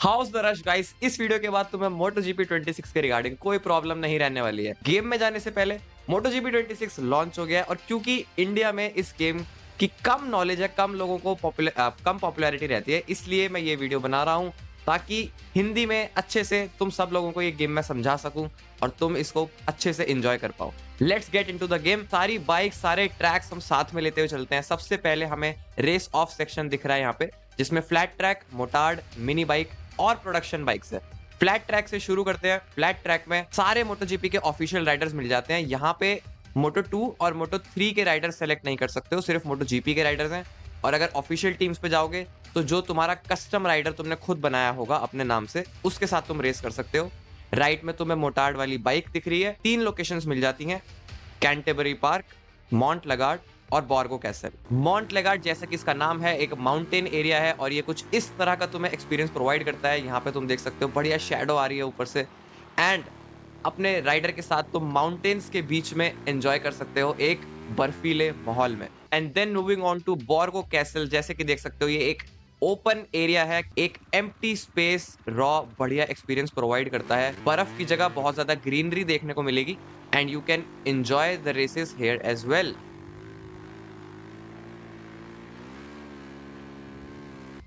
House the rush guys, इस video के बाद तुम्हें MotoGP 26 के रिगार्डिंग कोई प्रॉब्लम नहीं रहने वाली है। गेम में जाने से पहले MotoGP 26 लॉन्च हो गया है और क्योंकि इंडिया में इस गेम की कम नॉलेज है, कम लोगों को कम पॉपुलैरिटी रहती है, इसलिए मैं ये वीडियो बना रहा हूँ ताकि हिंदी में अच्छे से तुम सब लोगों को ये गेम में समझा सकूं और तुम इसको अच्छे से एंजॉय कर पाओ। Let's get into the game. सारी बाइक, सारे ट्रैक्स हम साथ में लेते हुए चलते हैं। सबसे पहले हमें रेस ऑफ सेक्शन दिख रहा है यहाँ पे, जिसमें flat track, motard, mini bike और प्रोडक्शन बाइक्स है। फ्लैट ट्रैक से शुरू करते हैं। फ्लैट ट्रैक में सारे MotoGP के ऑफिशियल राइडर्स मिल जाते हैं। यहाँ पे Moto2 और Moto3 के राइडर्स सेलेक्ट नहीं कर सकते हो, सिर्फ MotoGP के राइडर्स हैं। और अगर ऑफिशियल टीम्स पे जाओगे तो जो तुम्हारा कस्टम राइडर तुमने खुद बनाया होगा अपने नाम से, उसके साथ तुम रेस कर सकते हो। राइट में तुम्हें मोटार्ड वाली बाइक दिख रही है। 3 लोकेशंस मिल जाती हैं, कैंटेबरी पार्क, मॉन्ट लगार्ड और बॉर्गो कैसल। मॉन्ट लेगार्ड, जैसा कि इसका नाम है, एक माउंटेन एरिया है और ये कुछ इस तरह का तुम्हें एक्सपीरियंस प्रोवाइड करता है। यहाँ पे तुम देख सकते हो बढ़िया शैडो आ रही है ऊपर से, एंड अपने राइडर के साथ तुम माउंटेन्स के बीच में एंजॉय कर सकते हो एक बर्फीले माहौल में। And then moving on to Borgo castle, जैसे कि देख सकते हो ये एक ओपन एरिया है, एक एम्प्टी स्पेस, रॉ बढ़िया एक्सपीरियंस प्रोवाइड करता है। बर्फ की जगह बहुत ज्यादा ग्रीनरी देखने को मिलेगी and you can enjoy the races here as well.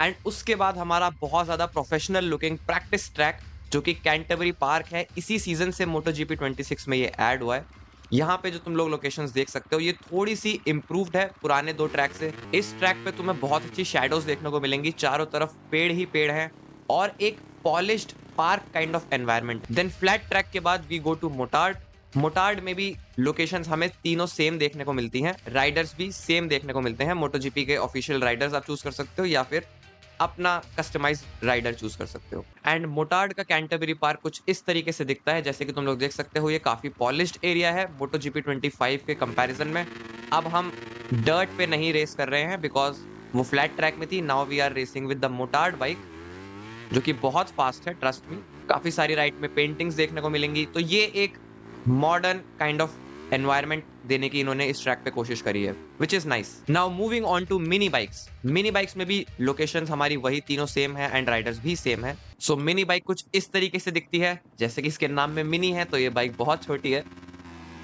And उसके बाद हमारा बहुत ज्यादा प्रोफेशनल लुकिंग प्रैक्टिस ट्रैक, जो कि कैंटरबरी पार्क है, इसी सीजन से MotoGP 26 में ये ऐड हुआ है। यहाँ पे जो तुम लोग लोकेशंस देख सकते हो, ये थोड़ी सी इंप्रूव्ड है पुराने 2 ट्रैक से। इस ट्रैक पे तुम्हें बहुत अच्छी शैडोज देखने को मिलेंगी, चारों तरफ पेड़ ही पेड़ हैं और एक polished park kind of environment. Then flat track के बाद we go to motard. Motard में भी लोकेशंस हमें तीनों सेम देखने को मिलती हैं, राइडर्स भी सेम देखने को मिलते हैं। MotoGP के ऑफिशियल राइडर्स आप चूज कर सकते हो या फिर अपना कस्टमाइज राइडर चूज कर सकते हो। एंड मोटार्ड का कैंटरबरी पार्क कुछ इस तरीके से दिखता है, जैसे कि तुम लोग देख सकते हो, ये काफी पॉलिश्ड एरिया है MotoGP 25 के कंपैरिजन में। अब हम डर्ट पे नहीं रेस कर रहे हैं बिकॉज वो फ्लैट ट्रैक में थी। Now we are racing with the motard bike, जो कि बहुत फास्ट है, ट्रस्ट मी। काफी सारी राइड में पेंटिंग्स देखने को मिलेंगी, तो ये एक मॉडर्न काइंड ऑफ एनवायरनमेंट देने की इन्होंने इस ट्रैक पे कोशिश करी है, which is nice. Now moving on to mini bikes. Mini bikes में भी लोकेशंस हमारी वही तीनों सेम है एंड राइडर्स भी सेम है। सो मिनी बाइक कुछ इस तरीके से दिखती है, जैसे कि इसके नाम में मिनी है, तो ये बाइक बहुत छोटी है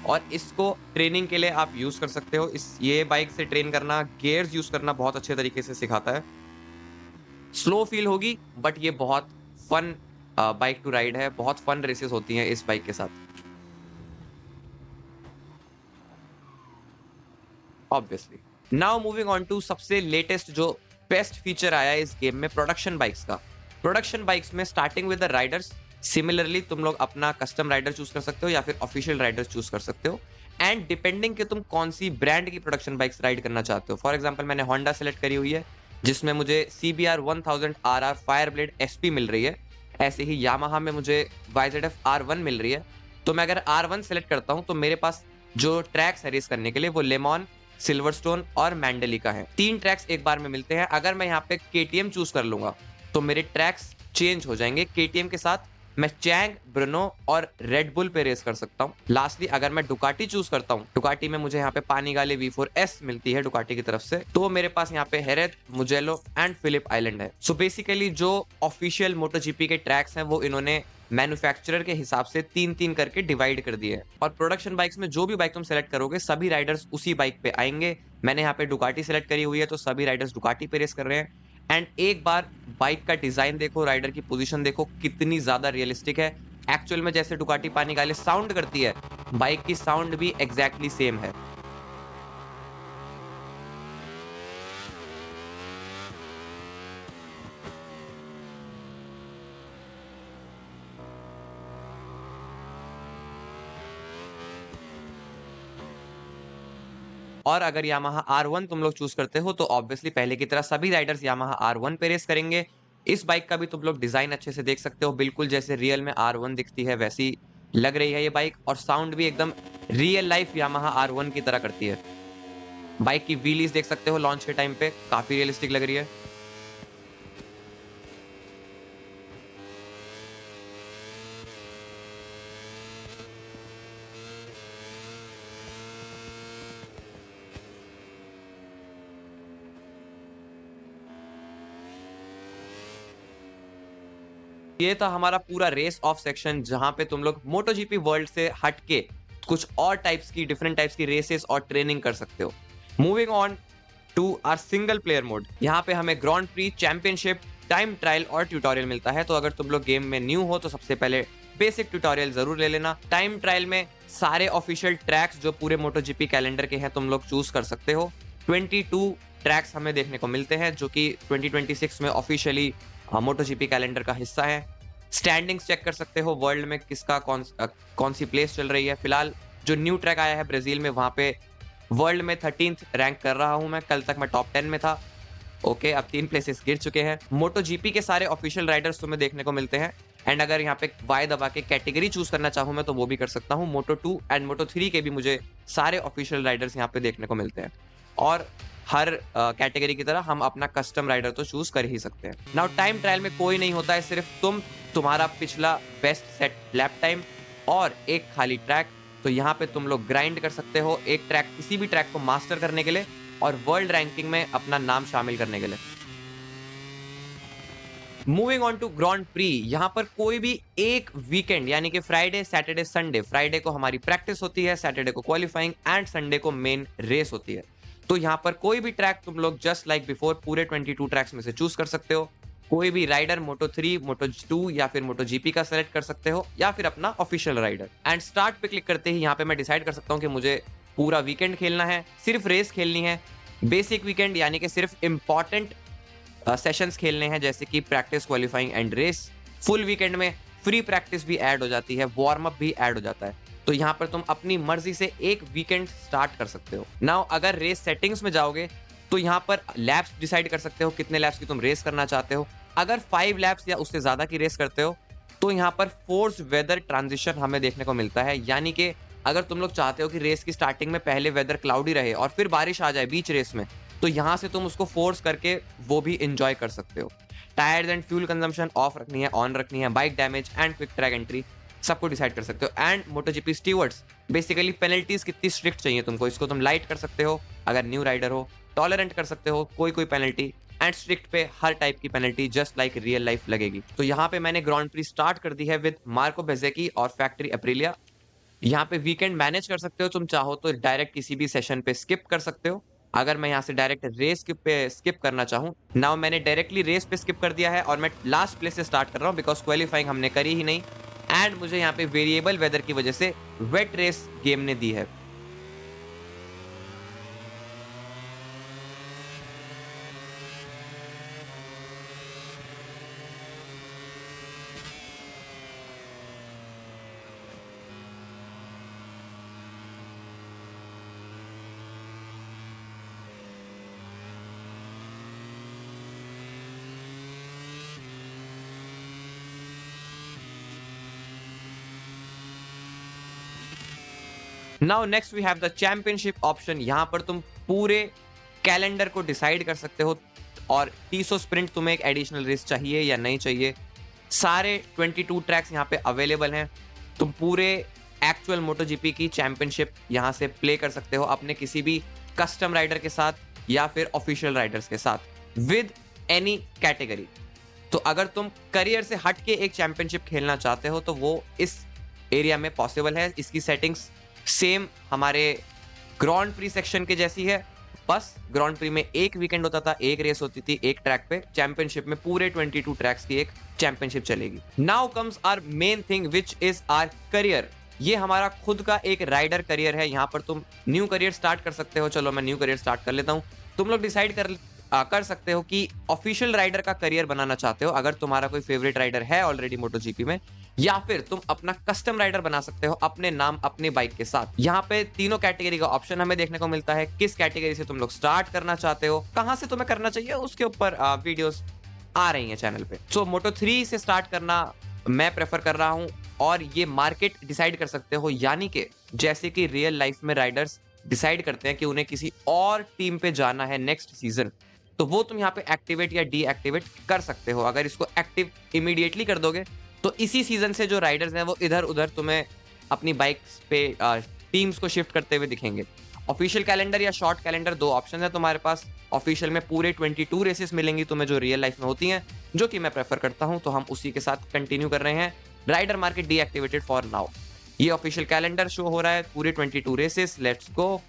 और इसको ट्रेनिंग के लिए आप यूज कर सकते हो। इस ये बाइक से ट्रेन करना, गियर्स यूज करना बहुत अच्छे तरीके से सिखाता है। स्लो फील होगी बट ये बहुत फन बाइक टू राइड है, बहुत फन रेसेस होती हैं इस बाइक के साथ, obviously. Now moving on to सबसे लेटेस्ट जो बेस्ट फीचर आया है इस गेम में, प्रोडक्शन बाइक्स का। प्रोडक्शन बाइक्स में starting with the riders, similarly तुम लोग अपना कस्टम राइडर चूज कर सकते हो या फिर ऑफिशियल राइडर्स चूज कर सकते हो। एंड डिपेंडिंग कि तुम कौन सी ब्रांड की प्रोडक्शन बाइक्स राइड करना चाहते हो। फॉर एग्जाम्पल मैंने होंडा सेलेक्ट करी हुई है, जिसमें मुझे CBR 1000 RR फायरब्लेड SP मिल रही है। ऐसे ही यामाहा में मुझे YZF R1 मिल रही है। तो मैं अगर R1 सेलेक्ट करता हूं तो मेरे पास जो ट्रैक्स है रेस करने के लिए वो लेमॉन, सिल्वरस्टोन और मैंडलिका है। 3 ट्रैक्स एक बार में मिलते हैं। अगर मैं यहाँ पे KTM चूज कर लूंगा तो मेरे ट्रैक्स चेंज हो जाएंगे। KTM के साथ मैं चैंग, ब्रुनो और रेड बुल पे रेस कर सकता हूँ। लास्टली अगर मैं डुकाटी चूज करता हूँ, डुकाटी में मुझे यहाँ पे पानीगाले V4S मिलती है डुकाटी की तरफ से, तो मेरे पास यहाँ पे हेरेथ, मुजेलो एंड फिलिप आइलैंड है। सो बेसिकली जो ऑफिशियल MotoGP के ट्रैक्स हैं वो इन्होंने मैन्युफैक्चरर के हिसाब से 3-3 करके डिवाइड कर दिए हैं। और प्रोडक्शन बाइक्स में जो भी बाइक तुम सेलेक्ट करोगे, सभी राइडर्स उसी बाइक पे आएंगे। मैंने यहाँ पे डुकाटी सेलेक्ट करी हुई है तो सभी राइडर्स डुकाटी पे रेस कर रहे हैं। एंड एक बार बाइक का डिजाइन देखो, राइडर की पोजीशन देखो, कितनी ज्यादा रियलिस्टिक है। एक्चुअल में जैसे डुकाटी पानीगाले साउंड करती है, बाइक की साउंड भी एग्जैक्टली सेम है। और अगर यामाहा R1 तुम लोग चूज करते हो तो ऑब्वियसली पहले की तरह सभी राइडर्स यामाहा R1 पे रेस करेंगे। इस बाइक का भी तुम लोग डिजाइन अच्छे से देख सकते हो, बिल्कुल जैसे रियल में R1 दिखती है वैसी लग रही है ये बाइक, और साउंड भी एकदम रियल लाइफ यामाहा R1 की तरह करती है। बाइक की व्हीलीज देख सकते हो लॉन्च के टाइम पे, काफी रियलिस्टिक लग रही है। ये था हमारा पूरा रेस ऑफ सेक्शन, जहां पे तुम लोग मोटो जीपी वर्ल्ड से हटके कुछ और टाइप्स की, डिफरेंट टाइप्स की रेसेस और ट्रेनिंग कर सकते हो। Moving on to our single player mode, यहाँ पे हमें grand prix, championship, time trial और ट्यूटोरियल मिलता है। तो अगर तुम लोग गेम में न्यू हो तो सबसे पहले बेसिक ट्यूटोरियल जरूर ले लेना। टाइम ट्रायल में सारे ऑफिशियल ट्रैक्स जो पूरे मोटो जीपी कैलेंडर के हैं तुम लोग चूज कर सकते हो। 22 ट्रैक्स हमें देखने को मिलते हैं जो कि 2026 में ऑफिशियली मोटो जीपी कैलेंडर का हिस्सा है। स्टैंडिंग्स चेक कर सकते हो वर्ल्ड में किसका कौन सी प्लेस चल रही है। फिलहाल जो न्यू ट्रैक आया है ब्राजील में, वहां पे वर्ल्ड में 13th रैंक कर रहा हूं मैं। कल तक मैं टॉप 10 में था। ओके, अब 3 प्लेसेस गिर चुके हैं। मोटो जीपी के सारे ऑफिशियल राइडर्स तुम्हें देखने को मिलते हैं। एंड अगर यहाँ पे वाई दबा के कैटेगरी चूज करना चाहूँ मैं तो वो भी कर सकता हूँ। मोटो 2 एंड मोटो 3 के भी मुझे सारे ऑफिशियल राइडर्स यहाँ पे देखने को मिलते हैं। और हर कैटेगरी की तरह हम अपना कस्टम राइडर तो चूज कर ही सकते हैं। नाउ टाइम ट्रायल में कोई नहीं होता है, सिर्फ तुम्हारा पिछला बेस्ट सेट लैप टाइम और एक खाली ट्रैक। तो यहाँ पे तुम लोग ग्राइंड कर सकते हो एक ट्रैक, किसी भी ट्रैक को मास्टर करने के लिए और वर्ल्ड रैंकिंग में अपना नाम शामिल करने के लिए। Moving on to grand prix, यहां पर कोई भी एक वीकेंड यानी कि फ्राइडे, सैटरडे, संडे, फ्राइडे को हमारी प्रैक्टिस होती है, सैटरडे को क्वालिफाइंग एंड संडे को मेन रेस होती है। तो यहां पर कोई भी ट्रैक तुम लोग जस्ट लाइक बिफोर पूरे 22 ट्रैक्स में से चूज कर सकते हो। कोई भी राइडर मोटो 3, मोटो 2 या फिर मोटो जीपी का सेलेक्ट कर सकते हो या फिर अपना ऑफिशियल राइडर। एंड स्टार्ट पे क्लिक करते ही यहाँ पे मैं डिसाइड कर सकता हूँ कि मुझे पूरा वीकेंड खेलना है, सिर्फ रेस खेलनी है। बेसिक वीकेंड यानी कि सिर्फ इंपॉर्टेंट सेशंस खेलने हैं जैसे कि practice, qualifying and race. Full weekend में फ्री प्रैक्टिस भी ऐड हो जाती है, वार्म अप भी ऐड हो जाता है। तो यहाँ पर तुम अपनी मर्जी से एक वीकेंड स्टार्ट कर सकते हो। नाउ अगर रेस सेटिंग्स में जाओगे तो यहाँ पर लैप्स डिसाइड कर सकते हो कितने लैप्स की तुम रेस करना चाहते हो। अगर 5 लैप्स या उससे ज्यादा की रेस करते हो तो यहाँ पर फोर्स वेदर ट्रांजिशन हमें देखने को मिलता है। यानी कि अगर तुम लोग चाहते हो कि रेस की स्टार्टिंग में पहले वेदर क्लाउडी रहे और फिर बारिश आ जाए बीच रेस में, तो यहाँ से तुम उसको फोर्स करके वो भी एंजॉय कर सकते हो। Tyres and fuel consumption of रखनी है, ऑन रखनी है, bike damage and quick track entry सबको डिसाइड कर सकते हो। And MotoGP stewards, basically penalties कितनी स्ट्रिक्ट चाहिए तुमको, इसको तुम लाइट कर सकते हो अगर न्यू राइडर हो, टॉलरेंट कर सकते हो कोई पेनल्टी, एंड स्ट्रिक्ट पे हर टाइप की penalty just like real life लगेगी। तो यहाँ पे मैंने ग्रांड प्री स्टार्ट कर दी है विद मार्को बेजेकी और फैक्ट्री अप्रिलिया। यहाँ पे वीकेंड मैनेज कर सकते हो, तुम चाहो तो डायरेक्ट किसी भी सेशन पे स्किप कर सकते हो। अगर मैं यहाँ से डायरेक्ट रेस पे स्किप करना चाहूँ, नाउ मैंने डायरेक्टली रेस पे स्किप कर दिया है और मैं लास्ट प्लेस से स्टार्ट कर रहा हूँ बिकॉज क्वालिफाइंग हमने करी ही नहीं। एंड मुझे यहाँ पे वेरिएबल वेदर की वजह से वेट रेस गेम ने दी है। Now next we have the championship option. यहां पर तुम पूरे कैलेंडर को डिसाइड कर सकते हो और 300 स्प्रिंट तुम्हें एक एडिशनल रेस चाहिए या नहीं चाहिए। सारे 22 ट्रैक्स यहाँ पे अवेलेबल हैं। तुम पूरे एक्चुअल मोटोजीपी की चैंपियनशिप यहाँ से प्ले कर सकते हो अपने किसी भी कस्टम राइडर के साथ या फिर ऑफिशियल राइडर्स के साथ विद एनी कैटेगरी। तो अगर तुम करियर से हट के एक चैंपियनशिप खेलना चाहते हो तो वो इस एरिया में पॉसिबल है। इसकी सेटिंग्स सेम हमारे ग्रांड प्री सेक्शन के जैसी है, बस ग्रांड प्री में एक वीकेंड होता था, एक रेस होती थी एक ट्रैक पे। चैंपियनशिप में पूरे 22 ट्रैक्स की एक चैंपियनशिप चलेगी। Now comes our main thing which is our career. ये हमारा खुद का एक राइडर करियर है। यहाँ पर तुम न्यू करियर स्टार्ट कर सकते हो। चलो मैं न्यू करियर स्टार्ट कर लेता हूँ। तुम लोग डिसाइड कर सकते हो कि ऑफिशियल राइडर का करियर बनाना चाहते हो अगर तुम्हारा कोई फेवरेट राइडर है ऑलरेडी मोटोजीपी में, या फिर तुम अपना कस्टम राइडर बना सकते हो अपने नाम अपने बाइक के साथ। यहाँ पे तीनों कैटेगरी का ऑप्शन हमें देखने को मिलता है। किस कैटेगरी से तुम लोग स्टार्ट करना चाहते हो, कहां से तुम्हें करना चाहिए, उसके ऊपर वीडियोस आ रही हैं चैनल पे। सो मोटो 3 से स्टार्ट करना मैं प्रेफर कर रहा हूं और ये मार्केट डिसाइड कर सकते हो। यानी कि जैसे कि रियल लाइफ में राइडर्स डिसाइड करते हैं कि उन्हें किसी और टीम पे जाना है नेक्स्ट सीजन, तो वो तुम यहाँ पे एक्टिवेट या डीएक्टिवेट कर सकते हो। अगर इसको एक्टिव इमीडिएटली कर दोगे तो इसी सीजन से जो राइडर्स हैं वो इधर उधर तुम्हें अपनी बाइक्स पे टीम्स को शिफ्ट करते हुए दिखेंगे। ऑफिशियल कैलेंडर या शॉर्ट कैलेंडर, दो ऑप्शन है तुम्हारे पास। ऑफिशियल में पूरे 22 रेसेस मिलेंगी तुम्हें जो रियल लाइफ में होती हैं, जो कि मैं प्रेफर करता हूं, तो हम उसी के साथ कंटिन्यू कर रहे हैं। Rider market deactivated for now. ये ऑफिशियल कैलेंडर शो हो रहा है, पूरे 22 रेसेस, लेट्स गो।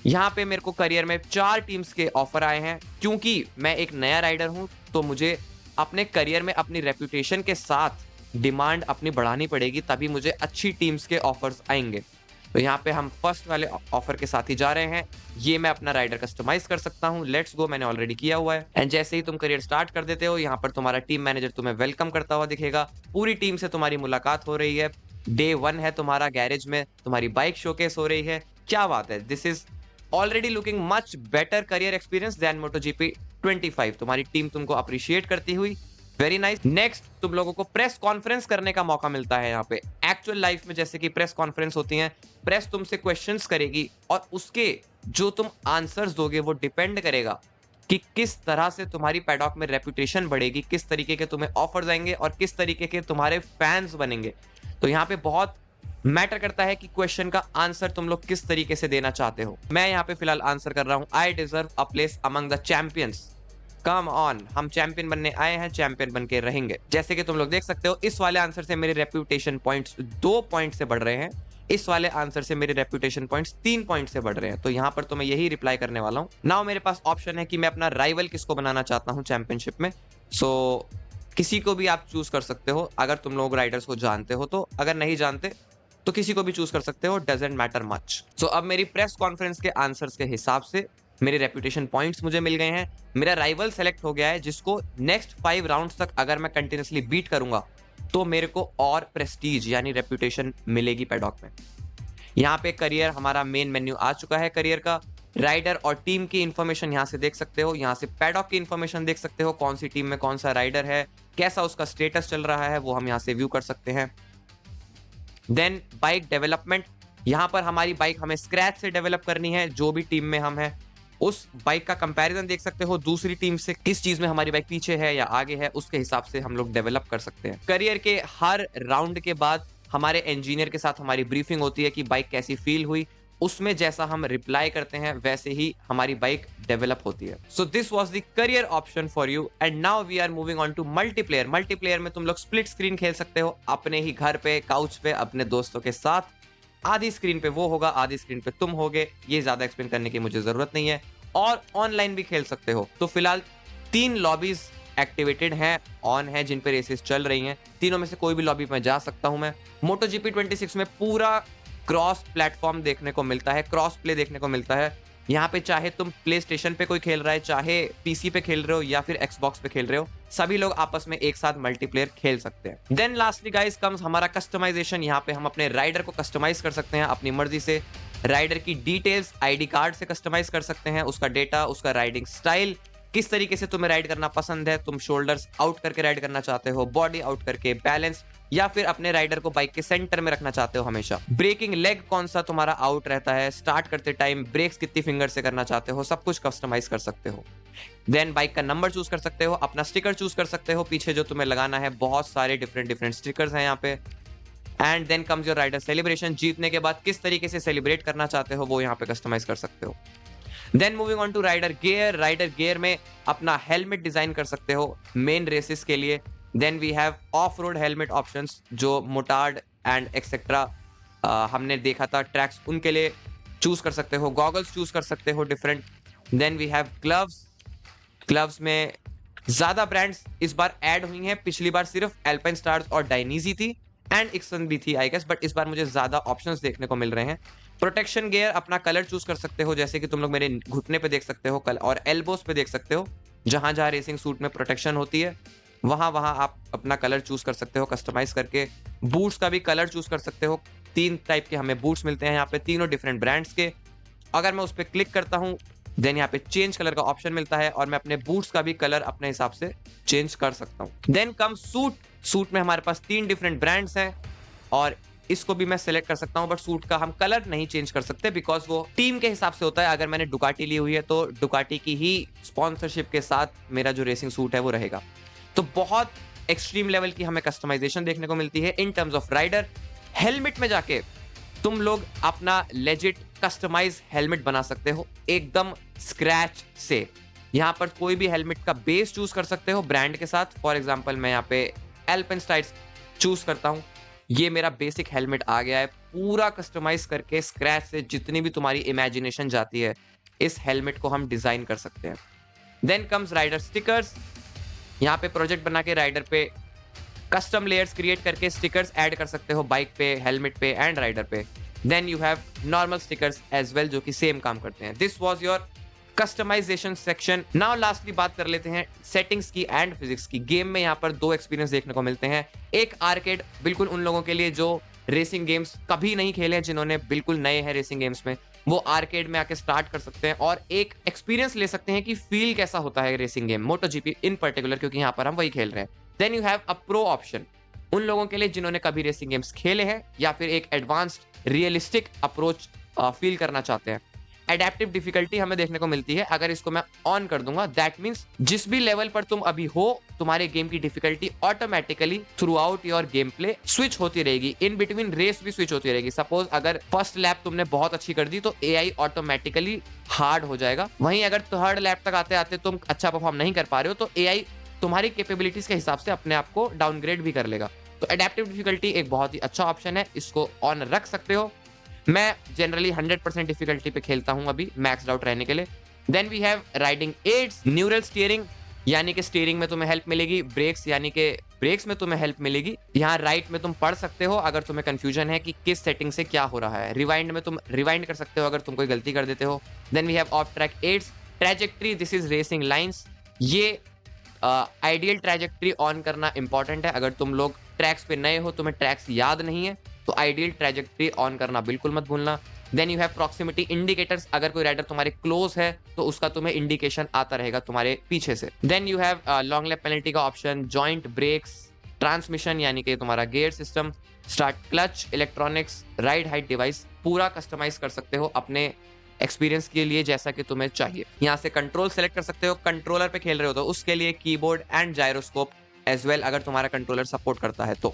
यहाँ पे मेरे को करियर में 4 टीम्स के ऑफर आए हैं। क्योंकि मैं एक नया राइडर हूं, तो मुझे अपने करियर में अपनी रेपुटेशन के साथ डिमांड अपनी बढ़ानी पड़ेगी, तभी मुझे अच्छी टीम्स के ऑफर्स आएंगे। तो यहाँ पे हम फर्स्ट वाले ऑफर के साथ ही जा रहे हैं। ये मैं अपना राइडर कस्टमाइज कर सकता हूँ, लेट्स गो, मैंने ऑलरेडी किया हुआ है। एंड जैसे ही तुम करियर स्टार्ट कर देते हो, यहाँ पर तुम्हारा टीम मैनेजर तुम्हें वेलकम करता हुआ दिखेगा। पूरी टीम से तुम्हारी मुलाकात हो रही है। डे 1 है तुम्हारा, गैरेज में तुम्हारी बाइक शोकेस हो रही है। क्या बात है, this is already looking much better career experience then MotoGP 25। तुम्हारी टीम तुमको अप्रिशिएट करती हुई, वेरी नाइस। नेक्स्ट, तुम लोगों को प्रेस कॉन्फ्रेंस करने का मौका मिलता है यहाँ पे। एक्चुअल लाइफ में जैसे कि प्रेस कॉन्फ्रेंस होती है, प्रेस तुमसे क्वेश्चंस करेगी और उसके जो तुम आंसर्स दोगे वो डिपेंड करेगा कि किस तरह से तुम्हारी पैडॉक में रेपुटेशन बढ़ेगी, किस तरीके के तुम्हें ऑफर्स आएंगे और किस तरीके के तुम्हारे फैंस बनेंगे। तो यहाँ पे बहुत मैटर करता है कि क्वेश्चन का आंसर तुम लोग किस तरीके से देना चाहते हो। मैं यहाँ पे फिलहाल आंसर कर रहा हूँ, I deserve a place among the champions. Come on, हम चैंपियन बनने आए हैं, चैंपियन बन के रहेंगे। जैसे कि तुम लोग देख सकते हो, इस वाले आंसर से मेरे रेप्यूटेशन पॉइंट्स 2 पॉइंट से बढ़ रहे हैं। इस वाले आंसर से मेरे रेप्यूटेशन पॉइंट्स 3 पॉइंट से बढ़ रहे हैं। तो यहाँ पर तो मैं यही रिप्लाई करने वाला हूँ। नाउ मेरे पास ऑप्शन है कि मैं अपना राइवल किसको बनाना चाहता हूँ चैंपियनशिप में। सो किसी को भी आप चूज कर सकते हो, अगर तुम लोग राइडर्स को जानते हो तो। अगर नहीं जानते तो किसी को भी चूज कर सकते हो, डजंट मैटर मच। सो अब मेरी प्रेस कॉन्फ्रेंस के आंसर्स के हिसाब से मेरे रेपुटेशन पॉइंट्स मुझे मिल गए हैं। मेरा राइवल सेलेक्ट हो गया है, जिसको नेक्स्ट 5 राउंड्स तक अगर मैं कंटिन्यूसली बीट करूंगा तो मेरे को और प्रेस्टीज यानी रेपुटेशन मिलेगी पैडॉक में। यहाँ पे करियर हमारा मेन मेन्यू आ चुका है करियर का। राइडर और टीम की इंफॉर्मेशन यहाँ से देख सकते हो। यहाँ से पैडॉक की इंफॉर्मेशन देख सकते हो, कौन सी टीम में कौन सा राइडर है, कैसा उसका स्टेटस चल रहा है, वो हम यहाँ से व्यू कर सकते हैं। देन बाइक डेवलपमेंट, यहाँ पर हमारी बाइक हमें स्क्रैच से डेवलप करनी है। जो भी टीम में हम हैं उस बाइक का कंपैरिजन देख सकते हो दूसरी टीम से, किस चीज में हमारी बाइक पीछे है या आगे है, उसके हिसाब से हम लोग डेवलप कर सकते हैं। करियर के हर राउंड के बाद हमारे इंजीनियर के साथ हमारी ब्रीफिंग होती है कि बाइक कैसी फील हुई। उसमें जैसा हम रिप्लाई करते हैं वैसे ही हमारी बाइक डेवलप होती है। So this was the career option for you and now we are moving on to multiplayer. Multiplayer में तुम लोग स्प्लिट स्क्रीन खेल सकते हो अपने ही घर पे, काउच पे, अपने दोस्तों के साथ। आधी स्क्रीन पे वो होगा, आधी स्क्रीन पे तुम होगे। ये ज्यादा एक्सप्लेन करने की मुझे जरूरत नहीं है। और ऑनलाइन भी खेल सकते हो। तो फिलहाल 3 लॉबीज एक्टिवेटेड हैं, ऑन है, जिन पे रेसेस चल रही हैं। तीनों में से कोई भी लॉबी में जा सकता हूं मैं। MotoGP 26 में पूरा क्रॉस प्लेटफॉर्म देखने को मिलता है, क्रॉस प्ले देखने को मिलता है। यहाँ पे चाहे तुम प्ले स्टेशन पे कोई खेल रहा है, चाहे पीसी पे खेल रहे हो या फिर एक्सबॉक्स पे खेल रहे हो, सभी लोग आपस में एक साथ मल्टीप्लेयर खेल सकते हैं। देन लास्टली गाइस कम्स हमारा कस्टमाइजेशन। यहाँ पे हम अपने राइडर को कस्टमाइज कर सकते हैं अपनी मर्जी से। राइडर की डिटेल्स आईडी कार्ड से कस्टमाइज कर सकते हैं, उसका डेटा, उसका राइडिंग स्टाइल, किस तरीके से तुम्हें राइड करना पसंद है। तुम शोल्डर्स आउट करके राइड करना चाहते हो, बॉडी आउट करके, बैलेंस, या फिर अपने राइडर को बाइक के सेंटर में रखना चाहते हो हमेशा। ब्रेकिंग लेग कौन सा तुम्हारा आउट रहता है, स्टार्ट करते टाइम ब्रेक्स कितनी फिंगर से करना चाहते हो, सब कुछ कस्टमाइज कर सकते हो। देन बाइक का नंबर चूज कर सकते हो, अपना स्टिकर चूज कर सकते हो पीछे जो तुम्हें लगाना है। बहुत सारे डिफरेंट स्टिकर्स हैं यहाँ पे। And then comes your rider celebration. जीतने के बाद किस तरीके से सेलिब्रेट करना चाहते हो वो यहाँ पे कस्टमाइज कर सकते हो। Then moving on to rider gear. Rider gear में अपना हेलमेट डिजाइन कर सकते हो मेन रेसेस के लिए। Then we have off road helmet options, जो मोटार्ड एंड एक्सेट्रा हमने देखा था ट्रैक्स, उनके लिए चूज कर सकते हो। गॉगल्स चूज कर सकते हो different. Then we have gloves. Gloves में ज्यादा ब्रांड्स इस बार ऐड हुई हैं। पिछली बार सिर्फ एल्पाइन स्टार्स और डायनीजी थी एंड इक्सन भी थी आई गेस, बट इस बार मुझे ज्यादा ऑप्शंस देखने को मिल रहे हैं। प्रोटेक्शन गियर, अपना कलर चूज कर सकते हो, जैसे कि तुम लोग मेरे घुटने पे देख सकते हो और एल्बोस पे देख सकते हो। जहां जहां रेसिंग सूट में प्रोटेक्शन होती है वहां वहां आप अपना कलर चूज कर सकते हो कस्टमाइज करके। बूट्स का भी कलर चूज कर सकते हो। 3 टाइप के हमें बूट्स मिलते हैं यहाँ पे, तीनों डिफरेंट ब्रांड्स के। अगर मैं उस पर क्लिक करता हूँ देन यहाँ पे चेंज कलर का ऑप्शन मिलता है और मैं अपने बूट्स का भी कलर अपने हिसाब से चेंज कर सकता हूँ। Then come suit. सूट में हमारे पास 3 डिफरेंट ब्रांड्स हैं और इसको भी मैं सेलेक्ट कर सकता हूं, बट सूट का हम कलर नहीं चेंज कर सकते बिकॉज वो टीम के हिसाब से होता है। अगर मैंने डुकाटी ली हुई है तो डुकाटी की ही स्पॉन्सरशिप के साथ मेरा जो रेसिंग सूट है वो रहेगा। तो बहुत एक्सट्रीम लेवल की हमें कस्टमाइजेशन देखने को मिलती है in terms of rider. Helmet में जाके तुम लोग अपना लेजिट कस्टमाइज हेलमेट बना सकते हो एकदम स्क्रैच से। यहाँ पर कोई भी हेलमेट का बेस चूज कर सकते हो ब्रांड के साथ। फॉर एग्जांपल मैं यहाँ पे अल्पिनस्टाइड चूज करता हूँ। ये मेरा बेसिक हेलमेट आ गया है, पूरा कस्टमाइज करके स्क्रैच से जितनी भी तुम्हारी इमेजिनेशन जाती है इस हेलमेट को हम डिजाइन कर सकते हैं। Then comes rider stickers. यहाँ पे प्रोजेक्ट बना के राइडर पे कस्टम लेयर्स क्रिएट करके स्टिकर्स ऐड कर सकते हो बाइक पे, हेलमेट पे एंड राइडर पे। Then you have normal stickers as well जो कि सेम काम करते हैं। This was your customisation section. Now lastly बात कर लेते हैं सेटिंग्स की एंड फिजिक्स की। गेम में यहाँ पर दो एक्सपीरियंस देखने को मिलते हैं। एक आर्केड, बिल्कुल उन लोगों के लिए जो रेसिंग गेम्स कभी नहीं खेले हैं, जिन्होंने बिल्कुल नए हैं रेसिंग गेम्स में, वो आर्केड में आके स्टार्ट कर सकते हैं और एक एक्सपीरियंस ले सकते हैं कि फील कैसा होता है racing game, MotoGP in particular, क्योंकि यहाँ पर हम वही खेल रहे हैं। Then you have a pro option, उन लोगों के लिए जिन्होंने कभी रेसिंग गेम्स खेले हैं या फिर एक एडवांस्ड रियलिस्टिक अप्रोच फील करना चाहते हैं। एडेप्टिव डिफिकल्टी हमें देखने को मिलती है। अगर इसको मैं ऑन कर दूंगा, दैट मींस जिस भी लेवल पर तुम अभी हो, तुम्हारे गेम की difficulty automatically through out your game play switch होती रहेगी। इन बिटवीन रेस भी स्विच होती रहेगी। सपोज अगर फर्स्ट लैप तुमने बहुत अच्छी कर दी तो एआई ऑटोमेटिकली हार्ड हो जाएगा। वहीं अगर थर्ड लैप तक आते आते तुम अच्छा परफॉर्म नहीं कर पा रहे हो तो एआई तुम्हारी कैपेबिलिटीज के हिसाब से अपने आप को डाउनग्रेड भी कर लेगा। तो एडेप्टिव डिफिकल्टी एक बहुत ही अच्छा ऑप्शन है, इसको ऑन रख सकते हो। मैं जनरली 100% डिफिकल्टी पे खेलता हूं अभी मैक्स्ड आउट रहने के लिए। Then we have riding aids, neural steering, यानी कि स्टीयरिंग में तुम्हें हेल्प मिलेगी। ब्रेक्स, यानी कि ब्रेक्स में तुम्हें हेल्प मिलेगी। यहाँ राइट में तुम पढ़ सकते हो अगर तुम्हें कंफ्यूजन है कि किस सेटिंग से क्या हो रहा है। रिवाइंड में तुम रिवाइंड कर सकते हो अगर तुम कोई गलती कर देते हो। Then we have off track aids, trajectory, this is racing lines. ये आइडियल ट्रैजेक्टरी ऑन करना इंपॉर्टेंट है। अगर तुम लोग ट्रैक्स पे नए हो, तुम्हें ट्रैक्स याद नहीं है, तो आइडियल ट्रैजेक्टरी ऑन करना बिल्कुल मत भूलना। Then you have proximity indicators, अगर कोई राइडर तुम्हारे क्लोज है तो उसका तुम्हें इंडिकेशन आता रहेगा तुम्हारे पीछे से। Then you have long lap penalty का ऑप्शन, जॉइंट ब्रेक्स, ट्रांसमिशन यानी कि तुम्हारा gear system, start clutch, electronics, ride height device, पूरा कस्टमाइज कर सकते हो अपने एक्सपीरियंस के लिए जैसा कि तुम्हें चाहिए। यहाँ से कंट्रोल सेलेक्ट कर सकते हो। कंट्रोलर पे खेल रहे हो तो उसके लिए keyboard and gyroscope as well, अगर तुम्हारा कंट्रोलर सपोर्ट करता है तो।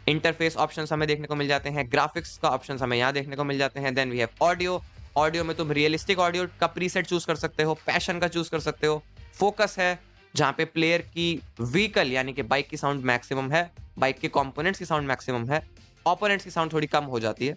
इंटरफेस ऑप्शंस हमें देखने को मिल जाते हैं। ग्राफिक्स का ऑप्शंस हमें यहाँ देखने को मिल जाते हैं। Then we have audio, audio में तुम रियलिस्टिक ऑडियो का प्रीसेट चूज कर सकते हो, पैशन का चूज कर सकते हो। फोकस है जहाँ पे प्लेयर की व्हीकल यानी कि बाइक की साउंड मैक्सिमम है, बाइक के कंपोनेंट्स की साउंड मैक्सिमम है, ओपोनेंट्स की साउंड थोड़ी कम हो जाती है।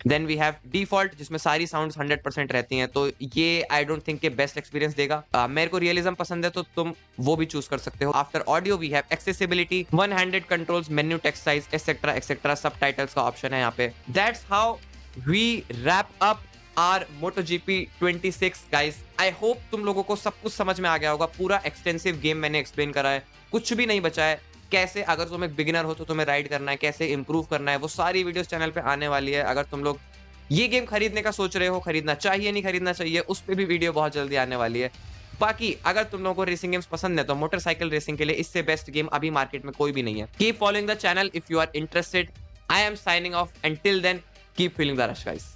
देन वी हैव डिफॉल्ट, जिसमें सारी साउंड्स 100% रहती हैं, तो ये आई डोंट थिंक के बेस्ट एक्सपीरियंस देगा। मेरे को रियलिज्म पसंद है तो तुम वो भी चूज कर सकते हो। After audio we have accessibility, one handed controls, menu, text size, etcetera etcetera, subtitles का ऑप्शन है यहाँ पे। That's how we wrap up our MotoGP 26 guys. I hope तुम लोगों को सब कुछ समझ में आ गया होगा। पूरा एक्सटेंसिव गेम मैंने एक्सप्लेन करा है, कुछ भी नहीं बचा है। कैसे अगर तुम एक बिगिनर हो तो तुम्हें राइड करना है, कैसे इंप्रूव करना है, वो सारी वीडियोस चैनल पे आने वाली है। अगर तुम लोग ये गेम खरीदने का सोच रहे हो, खरीदना चाहिए नहीं खरीदना चाहिए, उस पर भी वीडियो बहुत जल्दी आने वाली है। बाकी अगर तुम लोगों को रेसिंग गेम्स पसंद है तो मोटरसाइकिल रेसिंग के लिए इससे बेस्ट गेम अभी मार्केट में कोई भी नहीं है। Keep following the channel if you are interested. I am signing off and till then keep feeling the rush guys.